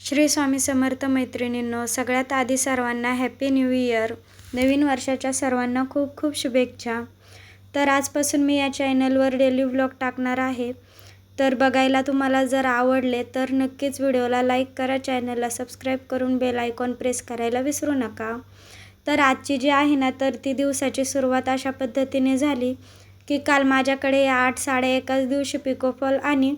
श्री स्वामी समर्थ मैत्रिणींनो, सगळ्यात आधी सर्वांना हॅपी न्यू इयर. नवीन वर्षाच्या सर्वांना खूप खूप शुभेच्छा. तर आजपासून मी या चॅनलवर डेली व्लॉग टाकणार आहे. तर बघायला तुम्हाला जर आवडले तर नक्कीच व्हिडिओला लाईक करा, चॅनलला सबस्क्राईब करून बेल आयकॉन प्रेस करायला विसरू नका. तर आजची जी आहे ना, तर ती दिवसाची सुरुवात अशा पद्धतीने झाली की काल माझ्याकडे या 8 साड्या एकाच दिवशी पिकोफॉल आणि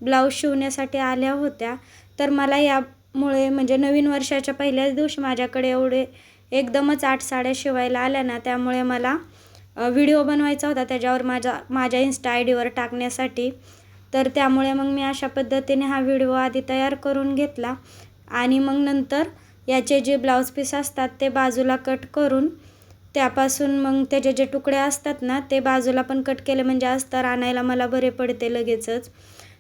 ब्लाऊज शिवण्यासाठी आल्या होत्या. तर मला यामुळे म्हणजे नवीन वर्षाच्या पहिल्याच दिवशी माझ्याकडे एवढे एकदमच 8 साड्या शिवायला आल्या ना, त्यामुळे मला व्हिडिओ बनवायचा होता त्याच्यावर माझ्या इन्स्टा आय डीवर टाकण्यासाठी. तर त्यामुळे मग मी अशा पद्धतीने हा व्हिडिओ आधी तयार करून घेतला आणि मग नंतर याचे जे ब्लाऊज पीस असतात ते बाजूला कट करून त्यापासून मग त्याचे जे तुकडे असतात ना ते बाजूला पण कट केले, म्हणजे अस्तर आणायला मला बरे पडते लगेचच.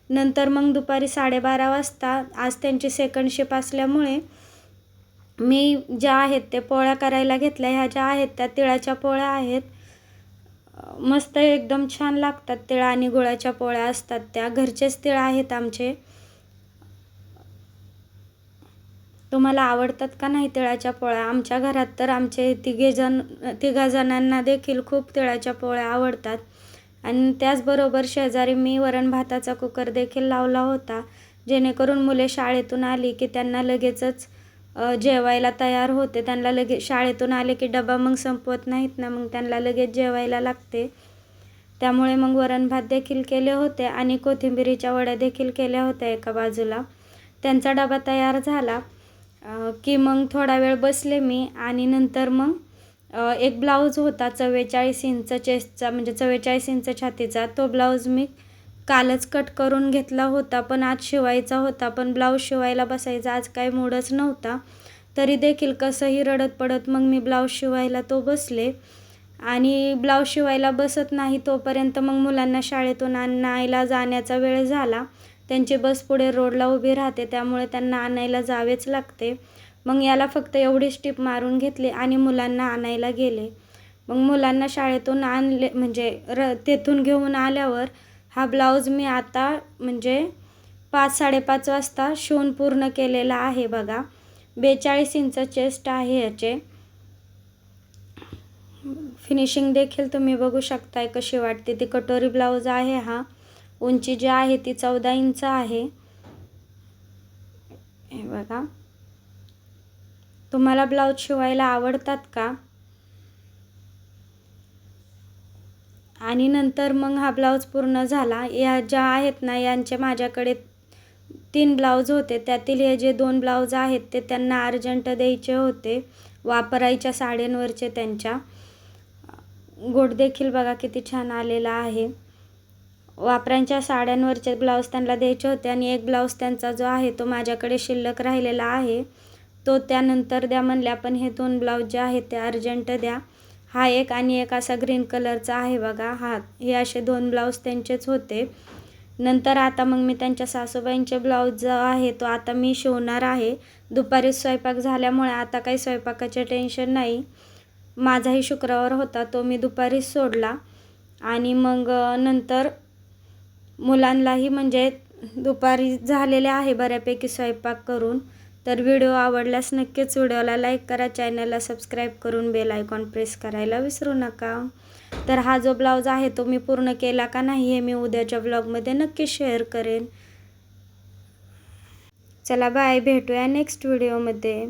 नंतर मग दुपारी 12:30 वाजता, आज त्यांची सेकंड शिफ्ट असल्यामुळे मी ज्या आहेत ते पोळ्या करायला घेतल्या. ह्या ज्या आहेत त्या तिळाच्या पोळ्या आहेत. मस्त एकदम छान लागतात. तिळ आणि गुळाच्या पोळ्या असतात, त्या घरचेच तिळ आहेत आमचे. तुम्हाला आवडतात का नाही तिळाच्या पोळ्या? आमच्या घरात तर आमचे तिघा जणांना देखील खूप तिळाच्या पोळ्या आवडतात. आणि त्याचबरोबर शेजारी मी वरण भाताचा कुकर देखील लावला होता, जेणेकरून मुले शाळेतून आली की त्यांना लगेचच जेवायला तयार होते. त्यांना लगेच शाळेतून आले की डबा मग संपवत नाहीत ना, मग त्यांना लगेच जेवायला लागते. त्यामुळे मग वरण भात देखील केले होते आणि कोथिंबिरीच्या वड्या देखील केल्या होत्या एका बाजूला. त्यांचा डबा तयार झाला की मग थोडा वेळ बसले मी आणि नंतर मग एक ब्लाऊज होता 44 इंच चेस्टचा, म्हणजे 44 इंच छातीचा. तो ब्लाऊज मी कालच कट करून घेतला होता, पण आज शिवायचा होता. पण ब्लाऊज शिवायला बसायचा आज काही मूडच नव्हता. तरी देखील कसंही रडत पडत मग मी ब्लाऊज शिवायला तो बसले. आणि ब्लाऊज शिवायला बसत नाही तोपर्यंत मग मुलांना शाळेतून आणायला जाण्याचा वेळ झाला. त्यांची बस पुढे रोडला उभी राहते, त्यामुळे त्यांना आणायला जावेच लागते. मग याला फक्त एवढीच टिप मारून घेतली आणि मुलांना आणायला गेले. मग मुलांना शाळेतून आणले, म्हणजे तेथून घेऊन आल्यावर हा ब्लाऊज मी आता म्हणजे 5-5:30 वाजता शिवून पूर्ण केलेला आहे. बघा, 42 इंच चेस्ट आहे याचे. फिनिशिंग देखील तुम्ही बघू शकताय कशी वाटते ती. कटोरी ब्लाऊज आहे हा. उंची जी आहे ती 14 इंच आहे. हे बघा. तुम्हाला ब्लाऊज शिवायला आवडतात का? आणि नंतर मग हा ब्लाऊज पूर्ण झाला. या ज्या आहेत ना, यांचे माझ्याकडे 3 ब्लाऊज होते. त्यातील हे जे 2 ब्लाऊज आहेत ते त्यांना अर्जंट द्यायचे होते, वापरायच्या साड्यांवरचे त्यांच्या. गोट देखील बघा किती छान आलेला आहे. वापरांच्या साड्यांवरचे ब्लाऊज त्यांना द्यायचे होते आणि एक ब्लाऊज त्यांचा जो आहे तो माझ्याकडे शिल्लक राहिलेला आहे, तो त्यानंतर द्या म्हणल्या. पण हे 2 ब्लाऊज जे आहेत ते अर्जंट द्या. हा एक आणि एक असा ग्रीन कलरचा आहे बघा. हे असे 2 ब्लाऊज त्यांचेच होते. नंतर आता मग मी त्यांच्या सासूबाईंचे ब्लाऊज जो आहे तो आता मी शिवणार आहे. दुपारी स्वयंपाक झाल्यामुळे आता काही स्वयंपाकाचे टेन्शन नाही. माझाही शुक्रवार होता, तो मी दुपारीच सोडला. आणि मग नंतर मुलांनाही म्हणजे दुपारी झालेले आहे बऱ्यापैकी स्वयंपाक करून. तर व्हिडिओ आवडल्यास नक्कीच व्हिडिओला लाईक करा, चॅनलला सबस्क्राईब करून बेल आयकॉन प्रेस करायला विसरू नका. तर हा जो ब्लाऊज आहे तो मी पूर्ण केला का नाही हे मी उद्याच्या व्लॉगमध्ये नक्की शेअर करेन. चला बाय, भेटूया नेक्स्ट व्हिडिओमध्ये.